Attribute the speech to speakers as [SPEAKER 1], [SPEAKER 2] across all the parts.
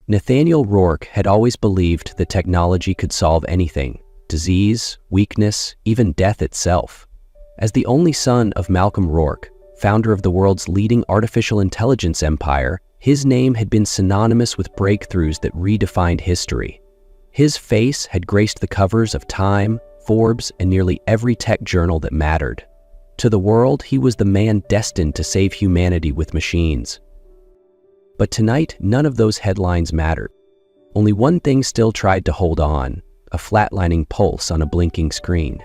[SPEAKER 1] Nathaniel Rourke had always believed that technology could solve anything: disease, weakness, even death itself. As the only son of Malcolm Rourke, founder of the world's leading artificial intelligence empire, his name had been synonymous with breakthroughs that redefined history. His face had graced the covers of Time, Forbes, and nearly every tech journal that mattered. To the world, he was the man destined to save humanity with machines. But tonight, none of those headlines mattered. Only one thing still tried to hold on: a flatlining pulse on a blinking screen.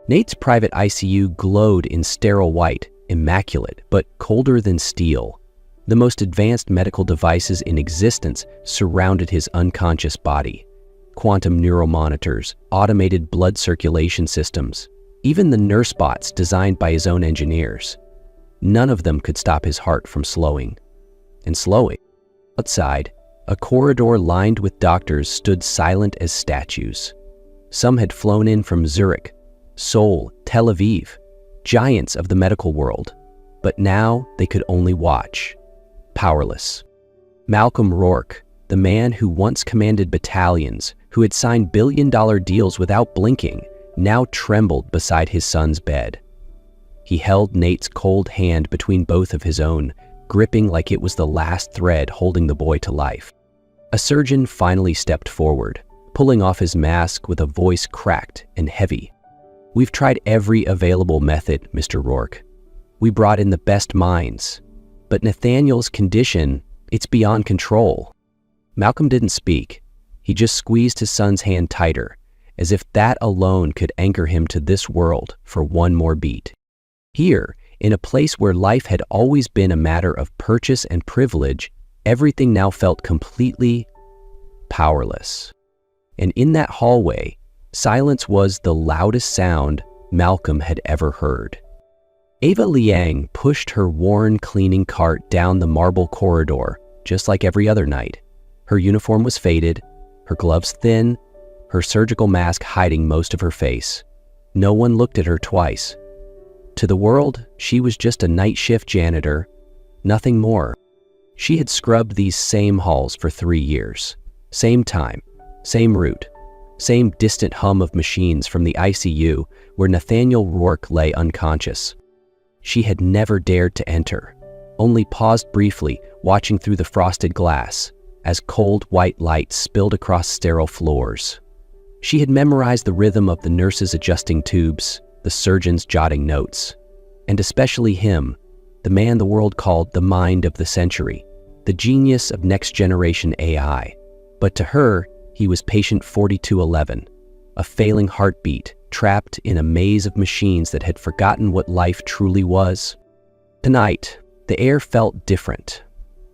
[SPEAKER 1] Nate's private ICU glowed in sterile white, immaculate, but colder than steel. The most advanced medical devices in existence surrounded his unconscious body: quantum neuromonitors, automated blood circulation systems, even the nurse bots designed by his own engineers. None of them could stop his heart from slowing. And slowing. Outside, a corridor lined with doctors stood silent as statues. Some had flown in from Zurich, Seoul, Tel Aviv, giants of the medical world. But now they could only watch, powerless. Malcolm Rourke, the man who once commanded battalions, who had signed billion-dollar deals without blinking, now trembled beside his son's bed. He held Nate's cold hand between both of his own, gripping like it was the last thread holding the boy to life. A surgeon finally stepped forward, pulling off his mask with a voice cracked and heavy. "We've tried every available method, Mr. Rourke. We brought in the best minds. But Nathaniel's condition, it's beyond control." Malcolm didn't speak. He just squeezed his son's hand tighter, as if that alone could anchor him to this world for one more beat. Here, in a place where life had always been a matter of purchase and privilege, everything now felt completely powerless. And in that hallway, silence was the loudest sound Malcolm had ever heard. Ava Liang pushed her worn cleaning cart down the marble corridor, just like every other night. Her uniform was faded, her gloves thin, her surgical mask hiding most of her face. No one looked at her twice. To the world, she was just a night shift janitor, nothing more. She had scrubbed these same halls for 3 years. Same time, same route, same distant hum of machines from the ICU where Nathaniel Rourke lay unconscious. She had never dared to enter, only paused briefly, watching through the frosted glass as cold white light spilled across sterile floors. She had memorized the rhythm of the nurses adjusting tubes, the surgeons jotting notes, and especially him, the man the world called the mind of the century, the genius of next-generation AI. But to her, he was patient 4211, a failing heartbeat trapped in a maze of machines that had forgotten what life truly was. Tonight, the air felt different.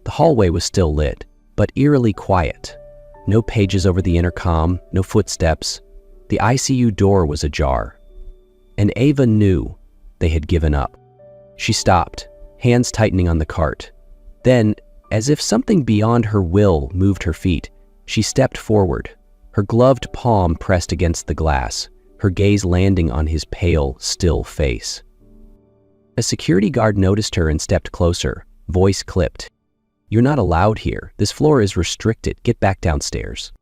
[SPEAKER 1] The hallway was still lit, but eerily quiet. No pages over the intercom, no footsteps. The ICU door was ajar. And Ava knew they had given up. She stopped, hands tightening on the cart. Then, as if something beyond her will moved her feet, she stepped forward, her gloved palm pressed against the glass, her gaze landing on his pale, still face. A security guard noticed her and stepped closer, voice clipped. "You're not allowed here. This floor is restricted. Get back downstairs."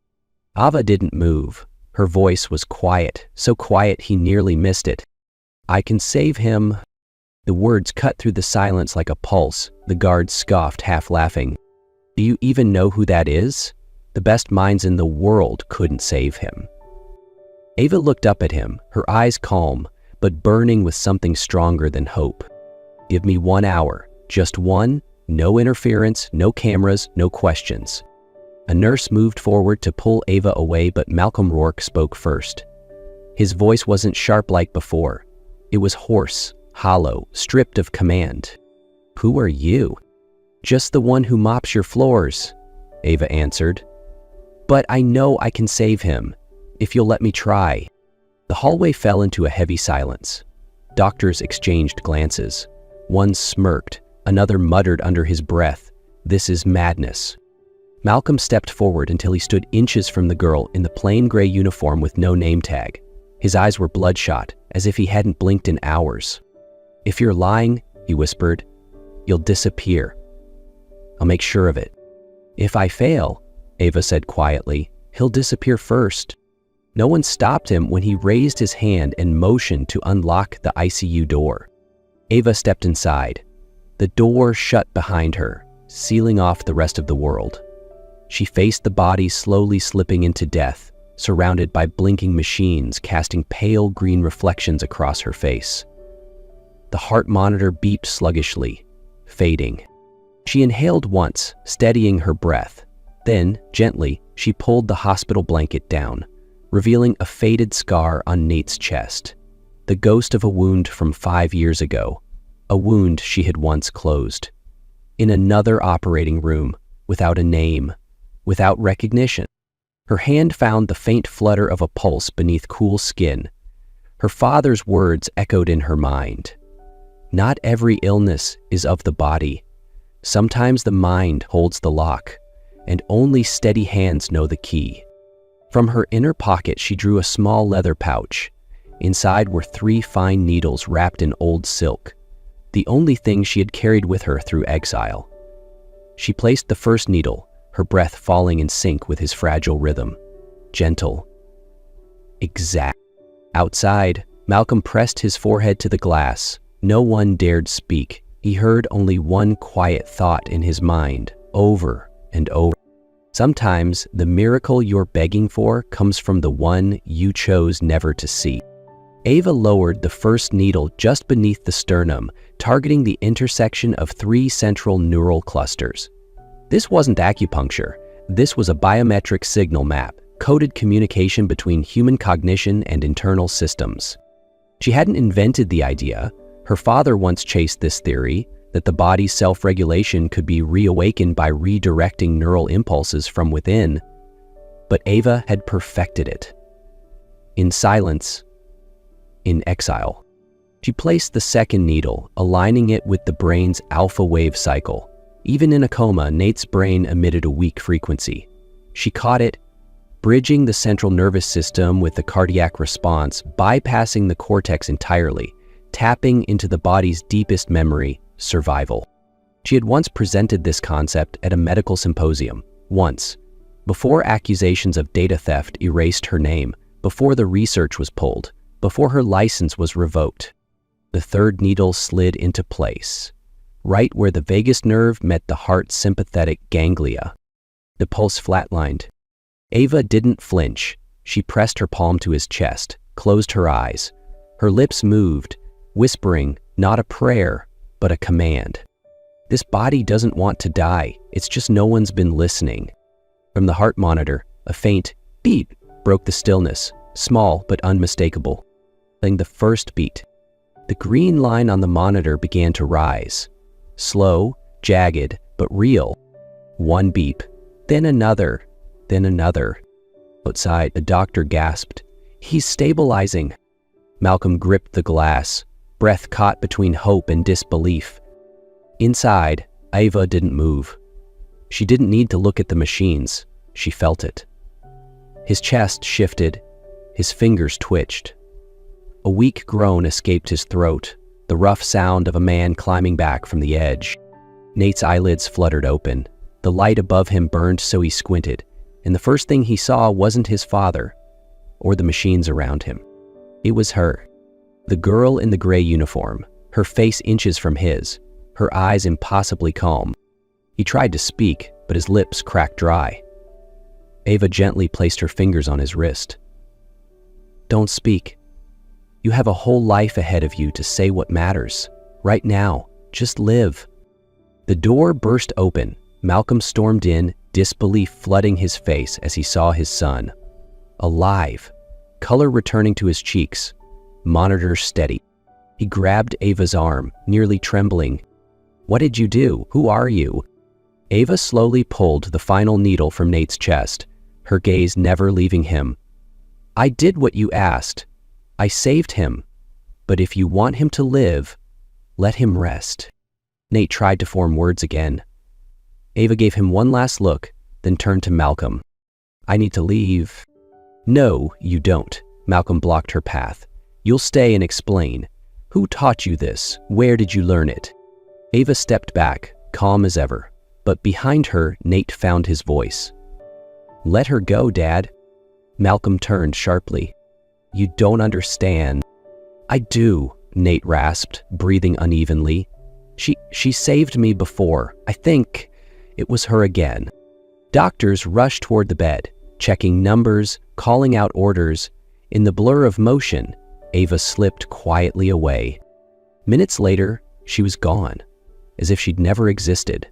[SPEAKER 1] Ava didn't move. Her voice was quiet, so quiet he nearly missed it. "I can save him." The words cut through the silence like a pulse. The guard scoffed, half laughing. "Do you even know who that is? The best minds in the world couldn't save him." Ava looked up at him, her eyes calm, but burning with something stronger than hope. "Give me 1 hour, just one, no interference, no cameras, no questions." A nurse moved forward to pull Ava away, but Malcolm Rourke spoke first. His voice wasn't sharp like before. It was hoarse, hollow, stripped of command. "Who are you?" "Just the one who mops your floors," Ava answered. "But I know I can save him, if you'll let me try." The hallway fell into a heavy silence. Doctors exchanged glances. One smirked, another muttered under his breath, "This is madness." Malcolm stepped forward until he stood inches from the girl in the plain gray uniform with no name tag. His eyes were bloodshot, as if he hadn't blinked in hours. "If you're lying," he whispered, "you'll disappear. I'll make sure of it. If I fail," Ava said quietly. "He'll disappear first." No one stopped him when he raised his hand and motioned to unlock the ICU door. Ava stepped inside. The door shut behind her, sealing off the rest of the world. She faced the body slowly slipping into death, surrounded by blinking machines casting pale green reflections across her face. The heart monitor beeped sluggishly, fading. She inhaled once, steadying her breath. Then, gently, she pulled the hospital blanket down, revealing a faded scar on Nate's chest. The ghost of a wound from 5 years ago, a wound she had once closed. In another operating room, without a name, without recognition. Her hand found the faint flutter of a pulse beneath cool skin. Her father's words echoed in her mind. Not every illness is of the body. Sometimes the mind holds the lock, and only steady hands know the key. From her inner pocket, she drew a small leather pouch. Inside were 3 fine needles wrapped in old silk, the only thing she had carried with her through exile. She placed the first needle, her breath falling in sync with his fragile rhythm. Gentle. Exact. Outside, Malcolm pressed his forehead to the glass. No one dared speak. He heard only one quiet thought in his mind, over and over. Sometimes the miracle you're begging for comes from the one you chose never to see. Ava lowered the first needle just beneath the sternum, targeting the intersection of 3 central neural clusters. This wasn't acupuncture. This was a biometric signal map, coded communication between human cognition and internal systems. She hadn't invented the idea. Her father once chased this theory, that the body's self-regulation could be reawakened by redirecting neural impulses from within. But Ava had perfected it. In silence, in exile. She placed the second needle, aligning it with the brain's alpha wave cycle. Even in a coma, Nate's brain emitted a weak frequency. She caught it, bridging the central nervous system with the cardiac response, bypassing the cortex entirely, tapping into the body's deepest memory, survival. She had once presented this concept at a medical symposium. Once, before accusations of data theft erased her name, before the research was pulled, before her license was revoked. The third needle slid into place, right where the vagus nerve met the heart's sympathetic ganglia. The pulse flatlined. Ava didn't flinch. She pressed her palm to his chest, closed her eyes. Her lips moved, whispering not a prayer, but a command. This body doesn't want to die. It's just no one's been listening. From the heart monitor, a faint beat broke the stillness, small but unmistakable. Then the first beat. The green line on the monitor began to rise. Slow, jagged, but real. One beep, then another, then another. Outside, a doctor gasped. "He's stabilizing." Malcolm gripped the glass, breath caught between hope and disbelief. Inside, Ava didn't move. She didn't need to look at the machines. She felt it. His chest shifted. His fingers twitched. A weak groan escaped his throat, the rough sound of a man climbing back from the edge. Nate's eyelids fluttered open. The light above him burned so he squinted, and the first thing he saw wasn't his father or the machines around him. It was her. The girl in the gray uniform, her face inches from his, her eyes impossibly calm. He tried to speak, but his lips cracked dry. Ava gently placed her fingers on his wrist. "Don't speak. You have a whole life ahead of you to say what matters. Right now, just live." The door burst open. Malcolm stormed in, disbelief flooding his face as he saw his son. Alive, color returning to his cheeks, monitor steady. He grabbed Ava's arm, nearly trembling. "What did you do? Who are you?" Ava slowly pulled the final needle from Nate's chest, her gaze never leaving him. "I did what you asked. I saved him. But if you want him to live, let him rest." Nate tried to form words again. Ava gave him one last look, then turned to Malcolm. "I need to leave." "No, you don't." Malcolm blocked her path. "You'll stay and explain. Who taught you this? Where did you learn it?" Ava stepped back, calm as ever. But behind her, Nate found his voice. Let her go, Dad. Malcolm turned sharply. You don't understand. I do, Nate rasped, breathing unevenly. She saved me before. I think it was her again. Doctors rushed toward the bed, checking numbers, calling out orders. In the blur of motion, Ava slipped quietly away. Minutes later, she was gone, as if she'd never existed.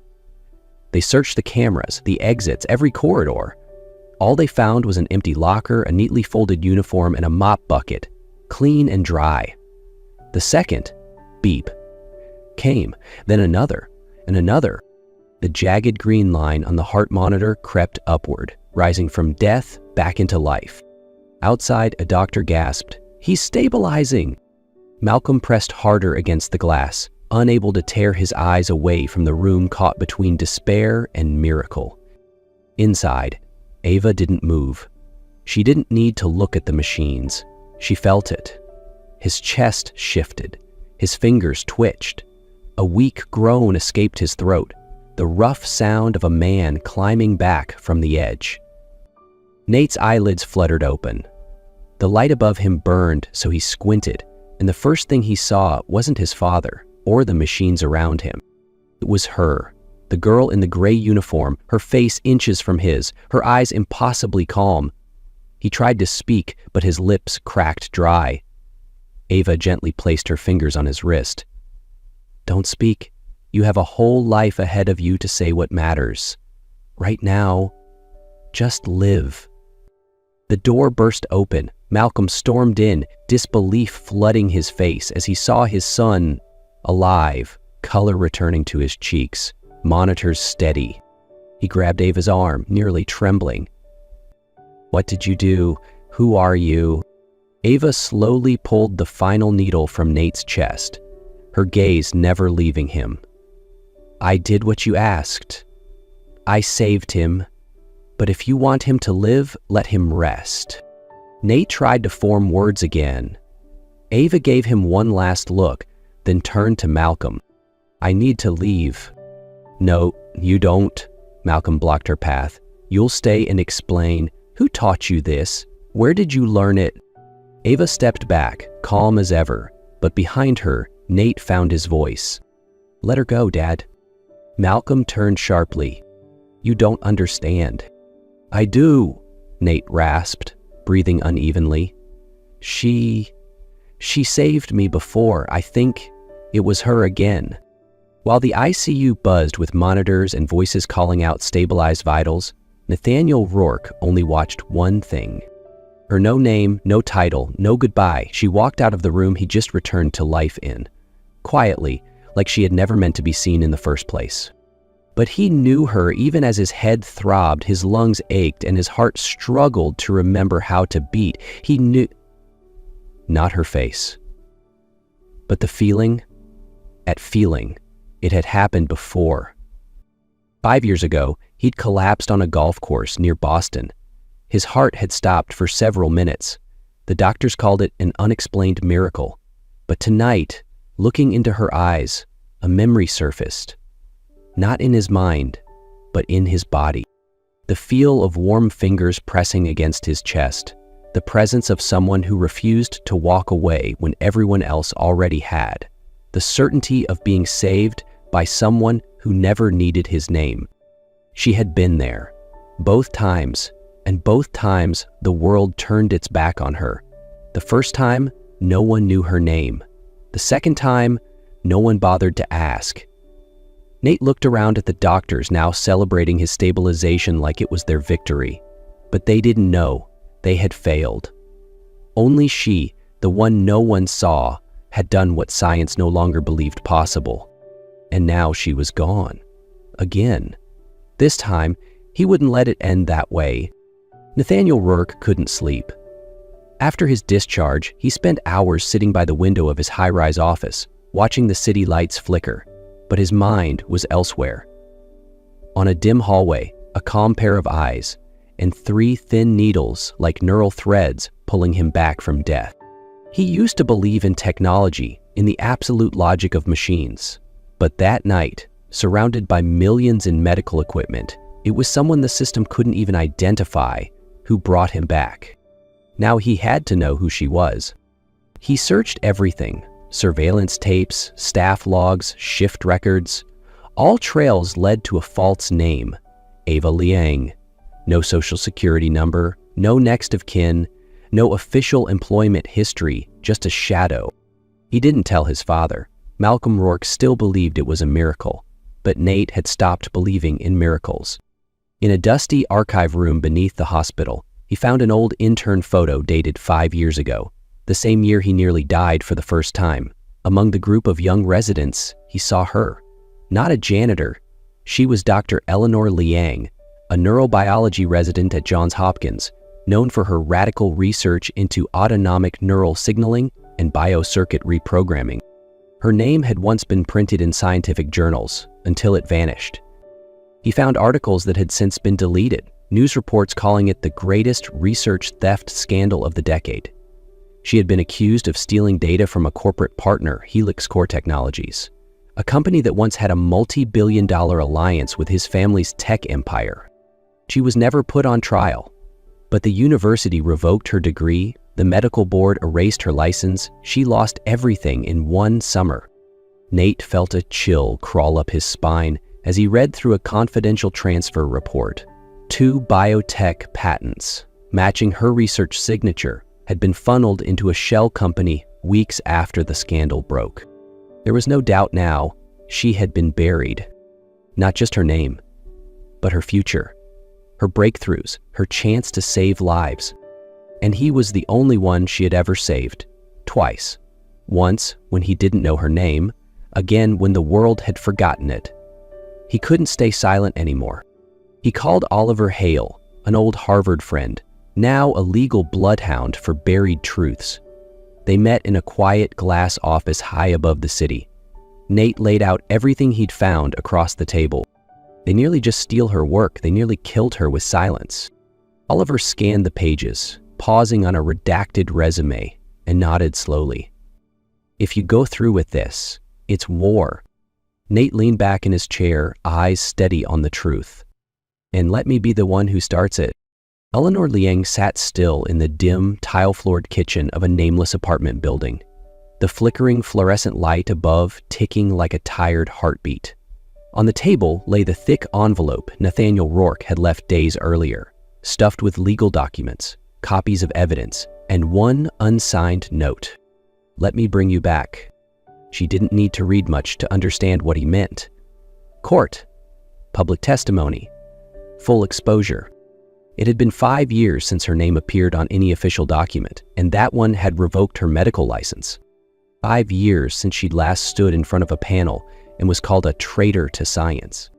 [SPEAKER 1] They searched the cameras, the exits, every corridor. All they found was an empty locker, a neatly folded uniform, and a mop bucket, clean and dry. The second beep came, then another, and another. The jagged green line on the heart monitor crept upward, rising from death back into life. Outside, a doctor gasped, "He's stabilizing!" Malcolm pressed harder against the glass, unable to tear his eyes away from the room caught between despair and miracle. Inside, Ava didn't move. She didn't need to look at the machines. She felt it. His chest shifted. His fingers twitched. A weak groan escaped his throat, the rough sound of a man climbing back from the edge. Nate's eyelids fluttered open. The light above him burned, so he squinted, and the first thing he saw wasn't his father or the machines around him. It was her, the girl in the gray uniform, her face inches from his, her eyes impossibly calm. He tried to speak, but his lips cracked dry. Ava gently placed her fingers on his wrist. Don't speak. You have a whole life ahead of you to say what matters. Right now, just live. The door burst open. Malcolm stormed in, disbelief flooding his face as he saw his son alive, color returning to his cheeks, monitors steady. He grabbed Ava's arm, nearly trembling. What did you do? Who are you? Ava slowly pulled the final needle from Nate's chest, her gaze never leaving him. I did what you asked. I saved him. But if you want him to live, let him rest. Nate tried to form words again. Ava gave him one last look, then turned to Malcolm. I need to leave. No, you don't. Malcolm blocked her path. You'll stay and explain. Who taught you this? Where did you learn it? Ava stepped back, calm as ever, but behind her, Nate found his voice. Let her go, Dad. Malcolm turned sharply. You don't understand. I do, Nate rasped, breathing unevenly. She saved me before. I think it was her again. While the ICU buzzed with monitors and voices calling out stabilized vitals, Nathaniel Rourke only watched one thing. Her no name, no title, no goodbye, she walked out of the room he just returned to life in, quietly, like she had never meant to be seen in the first place. But he knew her even as his head throbbed, his lungs ached, and his heart struggled to remember how to beat. He knew... Not her face. But the feeling, it had happened before. 5 years ago, he'd collapsed on a golf course near Boston. His heart had stopped for several minutes. The doctors called it an unexplained miracle. But tonight, looking into her eyes, a memory surfaced. Not in his mind, but in his body. The feel of warm fingers pressing against his chest. The presence of someone who refused to walk away when everyone else already had. The certainty of being saved by someone who never needed his name. She had been there, both times, and both times the world turned its back on her. The first time, no one knew her name. The second time, no one bothered to ask. Nate looked around at the doctors now celebrating his stabilization like it was their victory. But they didn't know. They had failed. Only she, the one no one saw, had done what science no longer believed possible. And now she was gone. Again. This time, he wouldn't let it end that way. Nathaniel Rourke couldn't sleep. After his discharge, he spent hours sitting by the window of his high-rise office, watching the city lights flicker, but his mind was elsewhere. On a dim hallway, a calm pair of eyes, and 3 thin needles like neural threads pulling him back from death. He used to believe in technology, in the absolute logic of machines. But that night, surrounded by millions in medical equipment, It was someone the system couldn't even identify who brought him back. Now he had to know who she was. He searched everything: surveillance tapes, staff logs, shift records. All trails led to a false name: Ava Liang. No social security number, no next of kin, no official employment history, just a shadow. He didn't tell his father. Malcolm Rourke still believed it was a miracle, but Nate had stopped believing in miracles. In a dusty archive room beneath the hospital, he found an old intern photo dated 5 years ago, the same year he nearly died for the first time. Among the group of young residents, he saw her. Not a janitor. She was Dr. Eleanor Liang, a neurobiology resident at Johns Hopkins, known for her radical research into autonomic neural signaling and biocircuit reprogramming. Her name had once been printed in scientific journals until it vanished. He found articles that had since been deleted, news reports calling it the greatest research theft scandal of the decade. She had been accused of stealing data from a corporate partner, Helix Core Technologies, a company that once had a multi-billion-dollar alliance with his family's tech empire. She was never put on trial, but the university revoked her degree, the medical board erased her license, she lost everything in one summer. Nate felt a chill crawl up his spine as he read through a confidential transfer report. 2 biotech patents, matching her research signature, had been funneled into a shell company weeks after the scandal broke. There was no doubt now, she had been buried. Not just her name, but her future, her breakthroughs, her chance to save lives. And he was the only one she had ever saved, twice. Once when he didn't know her name, again when the world had forgotten it. He couldn't stay silent anymore. He called Oliver Hale, an old Harvard friend, now a legal bloodhound for buried truths. They met in a quiet glass office high above the city. Nate laid out everything he'd found across the table. They nearly just steal her work, they nearly killed her with silence. Oliver scanned the pages, pausing on a redacted resume, and nodded slowly. If you go through with this, it's war. Nate leaned back in his chair, eyes steady on the truth. And let me be the one who starts it. Eleanor Liang sat still in the dim, tile-floored kitchen of a nameless apartment building, the flickering fluorescent light above ticking like a tired heartbeat. On the table lay the thick envelope Nathaniel Rourke had left days earlier, stuffed with legal documents, copies of evidence, and one unsigned note. Let me bring you back. She didn't need to read much to understand what he meant. Court, public testimony, full exposure. It had been 5 years since her name appeared on any official document, and that one had revoked her medical license. 5 years since she'd last stood in front of a panel and was called a traitor to science.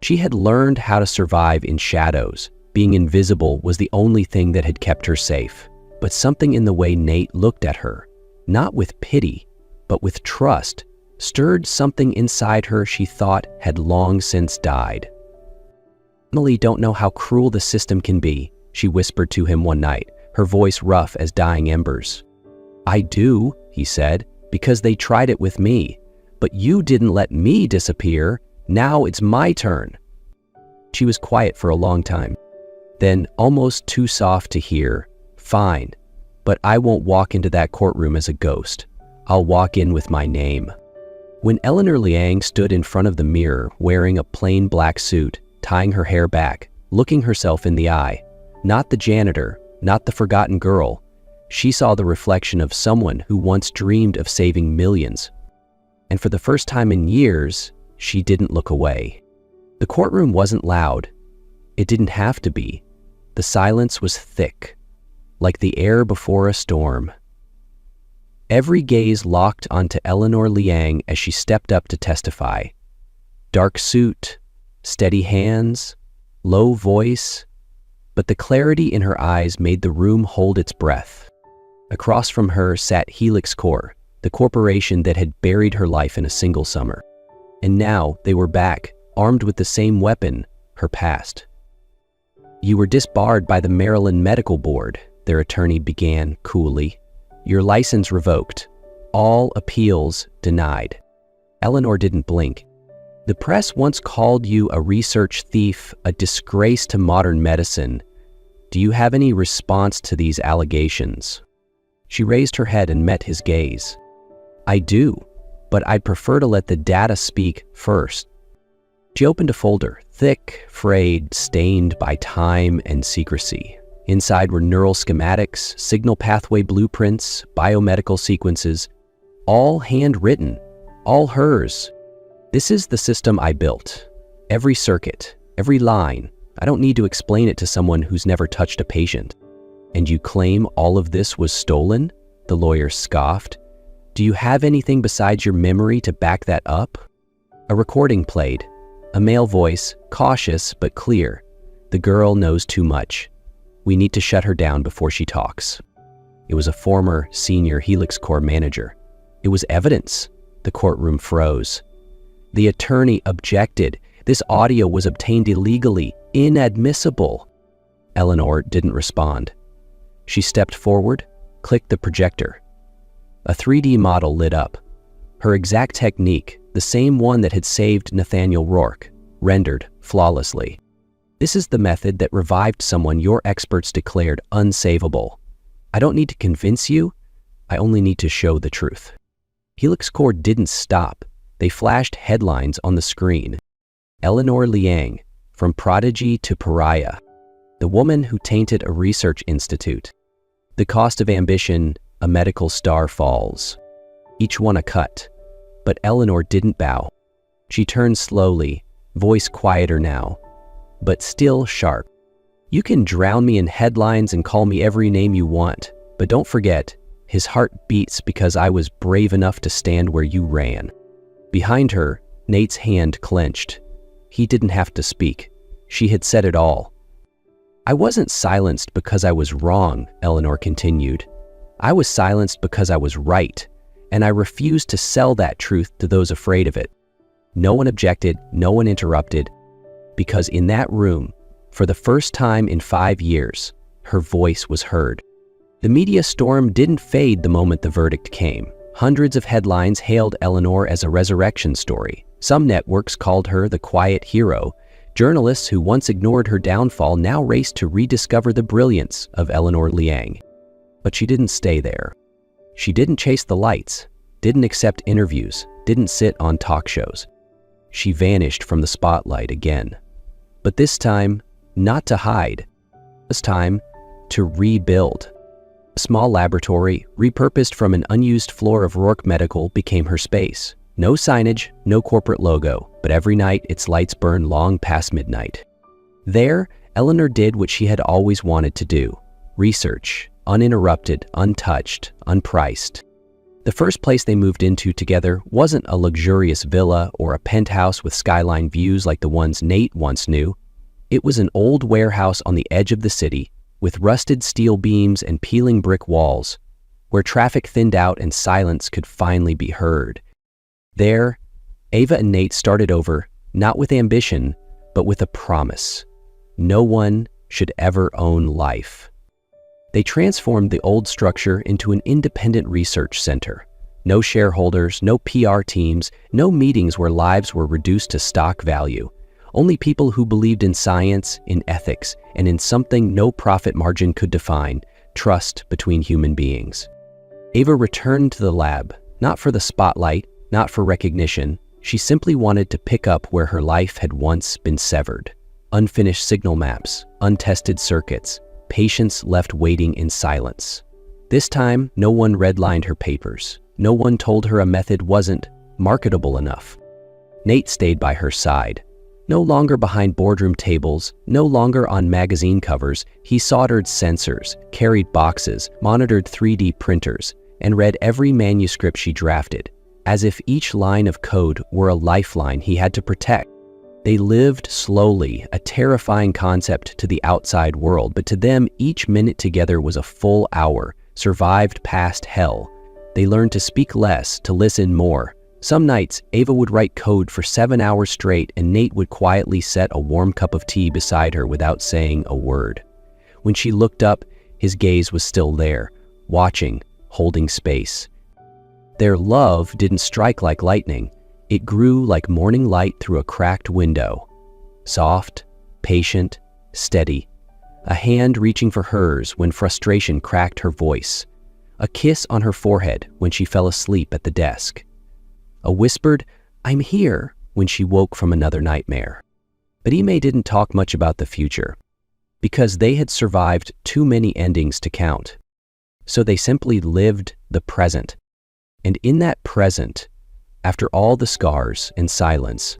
[SPEAKER 1] She had learned how to survive in shadows. Being invisible was the only thing that had kept her safe. But something in the way Nate looked at her, not with pity, but with trust, stirred something inside her she thought had long since died. "Emily, don't know how cruel the system can be," she whispered to him one night, her voice rough as dying embers. "I do," he said, "because they tried it with me. But you didn't let me disappear. Now it's my turn." She was quiet for a long time. Then, almost too soft to hear, "Fine, but I won't walk into that courtroom as a ghost. I'll walk in with my name." When Eleanor Liang stood in front of the mirror wearing a plain black suit, tying her hair back, looking herself in the eye, not the janitor, not the forgotten girl, she saw the reflection of someone who once dreamed of saving millions. And for the first time in years, she didn't look away. The courtroom wasn't loud. It didn't have to be. The silence was thick, like the air before a storm. Every gaze locked onto Eleanor Liang as she stepped up to testify. Dark suit, steady hands, low voice, but the clarity in her eyes made the room hold its breath. Across from her sat Helix Core, the corporation that had buried her life in a single summer. And now they were back, armed with the same weapon, her past. "You were disbarred by the Maryland Medical Board," their attorney began coolly. "Your license revoked. All appeals denied." Eleanor didn't blink. The press once called you a research thief, a disgrace to modern medicine. Do you have any response to these allegations?" She raised her head and met his gaze. "I do, but I'd prefer to let the data speak first." She opened a folder, thick, frayed, stained by time and secrecy. Inside were neural schematics, signal pathway blueprints, biomedical sequences, all handwritten, all hers. "This is the system I built. Every circuit, every line. I don't need to explain it to someone who's never touched a patient." "And you claim all of this was stolen?" the lawyer scoffed. "Do you have anything besides your memory to back that up?" A recording played, a male voice, cautious but clear. "The girl knows too much. We need to shut her down before she talks." It was a former senior Helix Corps manager. It was evidence. The courtroom froze. The attorney objected. This audio was obtained illegally, inadmissible. Eleanor didn't respond. She stepped forward, clicked the projector. A 3D model lit up. Her exact technique, the same one that had saved Nathaniel Rourke, rendered flawlessly. "This is the method that revived someone your experts declared unsavable. I don't need to convince you, I only need to show the truth." Helix Corps didn't stop. They flashed headlines on the screen. Eleanor Liang, from prodigy to pariah. The woman who tainted a research institute. The cost of ambition, a medical star falls. Each one a cut. But Eleanor didn't bow. She turned slowly, voice quieter now, but still sharp. "You can drown me in headlines and call me every name you want, but don't forget, his heart beats because I was brave enough to stand where you ran." Behind her, Nate's hand clenched. He didn't have to speak. She had said it all. "I wasn't silenced because I was wrong," Eleanor continued. "I was silenced because I was right, and I refused to sell that truth to those afraid of it." No one objected, no one interrupted, because in that room, for the first time in 5 years, her voice was heard. The media storm didn't fade the moment the verdict came. Hundreds of headlines hailed Eleanor as a resurrection story. Some networks called her the quiet hero. Journalists who once ignored her downfall now raced to rediscover the brilliance of Eleanor Liang. But she didn't stay there. She didn't chase the lights, didn't accept interviews, didn't sit on talk shows. She vanished from the spotlight again. But this time, not to hide. This time, to rebuild. A small laboratory, repurposed from an unused floor of Rourke Medical, became her space. No signage, no corporate logo, but every night its lights burned long past midnight. There, Eleanor did what she had always wanted to do. Research, uninterrupted, untouched, unpriced. The first place they moved into together wasn't a luxurious villa or a penthouse with skyline views like the ones Nate once knew. It was an old warehouse on the edge of the city, with rusted steel beams and peeling brick walls, where traffic thinned out and silence could finally be heard. There, Ava and Nate started over, not with ambition, but with a promise. No one should ever own life. They transformed the old structure into an independent research center. No shareholders, no PR teams, no meetings where lives were reduced to stock value. Only people who believed in science, in ethics, and in something no profit margin could define, trust between human beings. Ava returned to the lab, not for the spotlight, not for recognition. She simply wanted to pick up where her life had once been severed. Unfinished signal maps, untested circuits, patients left waiting in silence. This time, no one redlined her papers. No one told her a method wasn't marketable enough. Nate stayed by her side. No longer behind boardroom tables, no longer on magazine covers, he soldered sensors, carried boxes, monitored 3D printers, and read every manuscript she drafted, as if each line of code were a lifeline he had to protect. They lived slowly, a terrifying concept to the outside world, but to them, each minute together was a full hour, survived past hell. They learned to speak less, to listen more. Some nights, Ava would write code for 7 hours straight, and Nate would quietly set a warm cup of tea beside her without saying a word. When she looked up, his gaze was still there, watching, holding space. Their love didn't strike like lightning. It grew like morning light through a cracked window. Soft, patient, steady. A hand reaching for hers when frustration cracked her voice. A kiss on her forehead when she fell asleep at the desk. A whispered, "I'm here," when she woke from another nightmare. But Ime didn't talk much about the future, because they had survived too many endings to count. So they simply lived the present. And in that present, after all the scars and silence,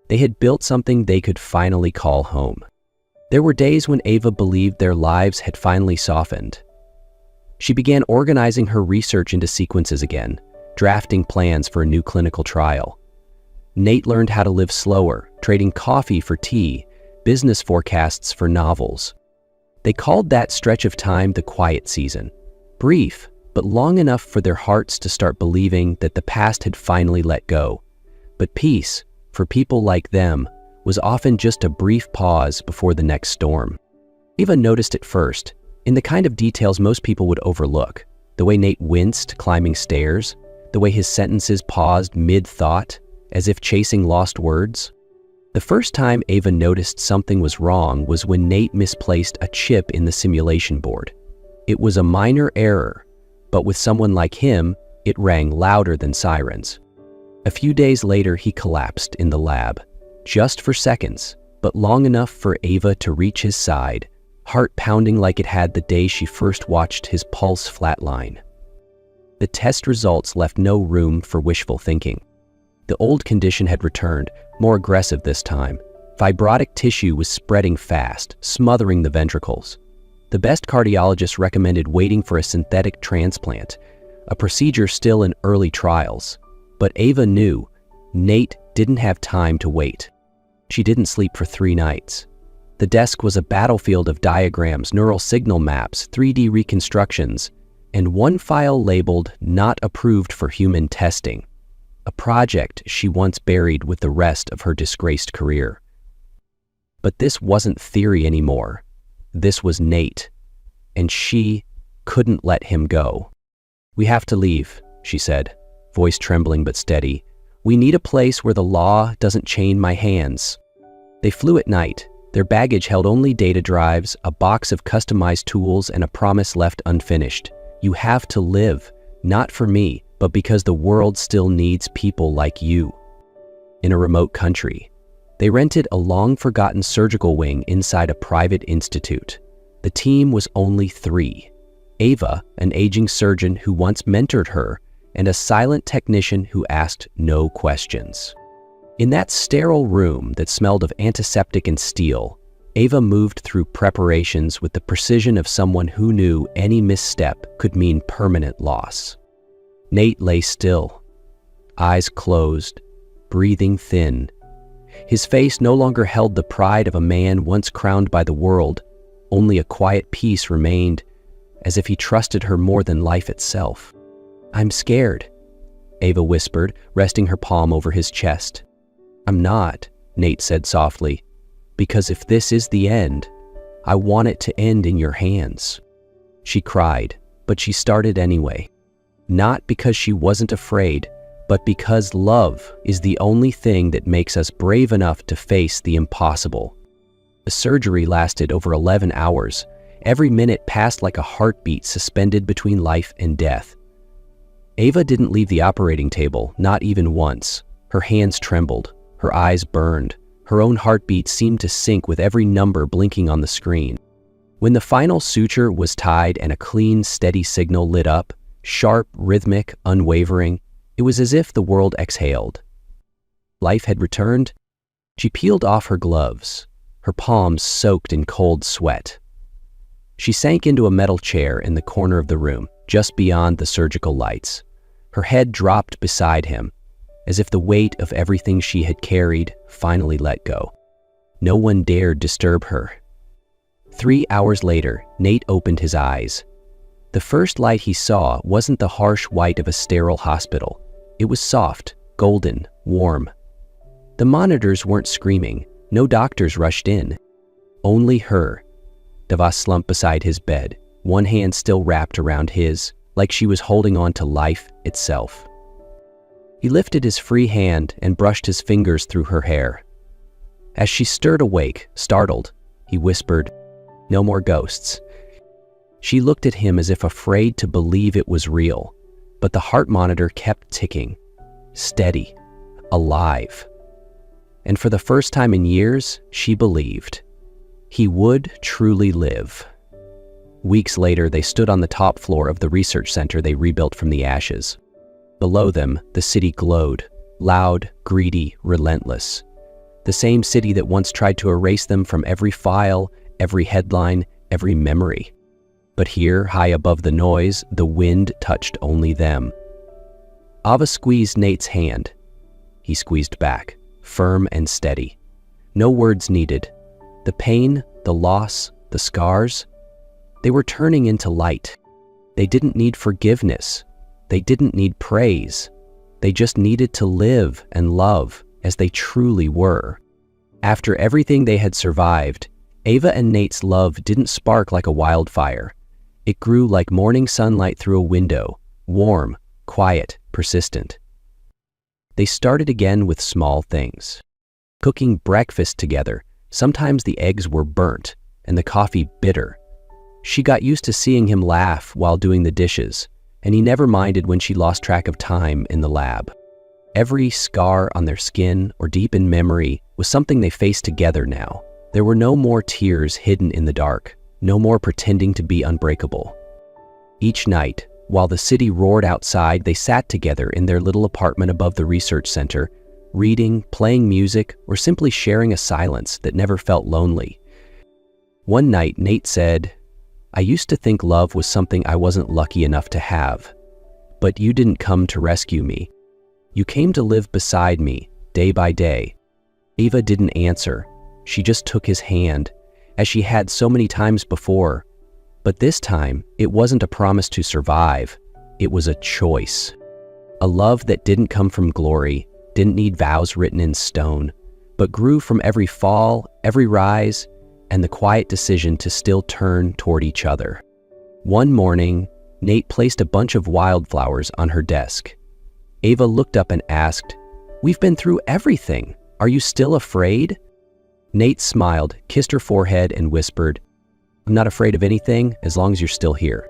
[SPEAKER 1] they had built something they could finally call home. There were days when Ava believed their lives had finally softened. She began organizing her research into sequences again, drafting plans for a new clinical trial. Nate learned how to live slower, trading coffee for tea, business forecasts for novels. They called that stretch of time the quiet season. Brief, but long enough for their hearts to start believing that the past had finally let go. But peace, for people like them, was often just a brief pause before the next storm. Ava noticed it first, in the kind of details most people would overlook. The way Nate winced climbing stairs, the way his sentences paused mid-thought, as if chasing lost words. The first time Ava noticed something was wrong was when Nate misplaced a chip in the simulation board. It was a minor error, but with someone like him, it rang louder than sirens. A few days later, he collapsed in the lab, just for seconds, but long enough for Ava to reach his side, heart pounding like it had the day she first watched his pulse flatline. The test results left no room for wishful thinking. The old condition had returned, more aggressive this time. Fibrotic tissue was spreading fast, smothering the ventricles. The best cardiologists recommended waiting for a synthetic transplant, a procedure still in early trials. But Ava knew Nate didn't have time to wait. She didn't sleep for 3 nights. The desk was a battlefield of diagrams, neural signal maps, 3D reconstructions, and one file labeled "Not approved for human testing," a project she once buried with the rest of her disgraced career. But this wasn't theory anymore. This was Nate, and she couldn't let him go. "We have to leave," she said, voice trembling but steady. "We need a place where the law doesn't chain my hands." They flew at night. Their baggage held only data drives, a box of customized tools, and a promise left unfinished. "You have to live, not for me, but because the world still needs people like you." In a remote country, they rented a long-forgotten surgical wing inside a private institute. The team was only 3. Ava, an aging surgeon who once mentored her, and a silent technician who asked no questions. In that sterile room that smelled of antiseptic and steel, Ava moved through preparations with the precision of someone who knew any misstep could mean permanent loss. Nate lay still, eyes closed, breathing thin. His face no longer held the pride of a man once crowned by the world. Only a quiet peace remained, as if he trusted her more than life itself. "I'm scared," Ava whispered, resting her palm over his chest. "I'm not," Nate said softly, "because if this is the end, I want it to end in your hands." She cried, but she started anyway. Not because she wasn't afraid, but because love is the only thing that makes us brave enough to face the impossible. The surgery lasted over 11 hours. Every minute passed like a heartbeat suspended between life and death. Ava didn't leave the operating table, not even once. Her hands trembled, her eyes burned. Her own heartbeat seemed to sync with every number blinking on the screen. When the final suture was tied and a clean, steady signal lit up, sharp, rhythmic, unwavering, it was as if the world exhaled. Life had returned. She peeled off her gloves, her palms soaked in cold sweat. She sank into a metal chair in the corner of the room, just beyond the surgical lights. Her head dropped beside him, as if the weight of everything she had carried finally let go. No one dared disturb her. 3 hours later, Nate opened his eyes. The first light he saw wasn't the harsh white of a sterile hospital. It was soft, golden, warm. The monitors weren't screaming. No doctors rushed in. Only her. Devas slumped beside his bed, one hand still wrapped around his, like she was holding on to life itself. He lifted his free hand and brushed his fingers through her hair. As she stirred awake, startled, he whispered, "No more ghosts." She looked at him as if afraid to believe it was real, but the heart monitor kept ticking, steady, alive. And for the first time in years, she believed. He would truly live. Weeks later, they stood on the top floor of the research center they rebuilt from the ashes. Below them, the city glowed, loud, greedy, relentless. The same city that once tried to erase them from every file, every headline, every memory. But here, high above the noise, the wind touched only them. Ava squeezed Nate's hand. He squeezed back, firm and steady. No words needed. The pain, the loss, the scars, they were turning into light. They didn't need forgiveness. They didn't need praise. They just needed to live and love as they truly were. After everything they had survived, Ava and Nate's love didn't spark like a wildfire. It grew like morning sunlight through a window, warm, quiet, persistent. They started again with small things. Cooking breakfast together, sometimes the eggs were burnt and the coffee bitter. She got used to seeing him laugh while doing the dishes, and he never minded when she lost track of time in the lab. Every scar on their skin or deep in memory was something they faced together now. There were no more tears hidden in the dark, no more pretending to be unbreakable. Each night, while the city roared outside, they sat together in their little apartment above the research center, reading, playing music, or simply sharing a silence that never felt lonely. One night, Nate said, "I used to think love was something I wasn't lucky enough to have. But you didn't come to rescue me. You came to live beside me, day by day." Ava didn't answer. She just took his hand, as she had so many times before. But this time, it wasn't a promise to survive. It was a choice. A love that didn't come from glory, didn't need vows written in stone, but grew from every fall, every rise, and the quiet decision to still turn toward each other. One morning, Nate placed a bunch of wildflowers on her desk. Ava looked up and asked, "We've been through everything. Are you still afraid?" Nate smiled, kissed her forehead, and whispered, "I'm not afraid of anything as long as you're still here."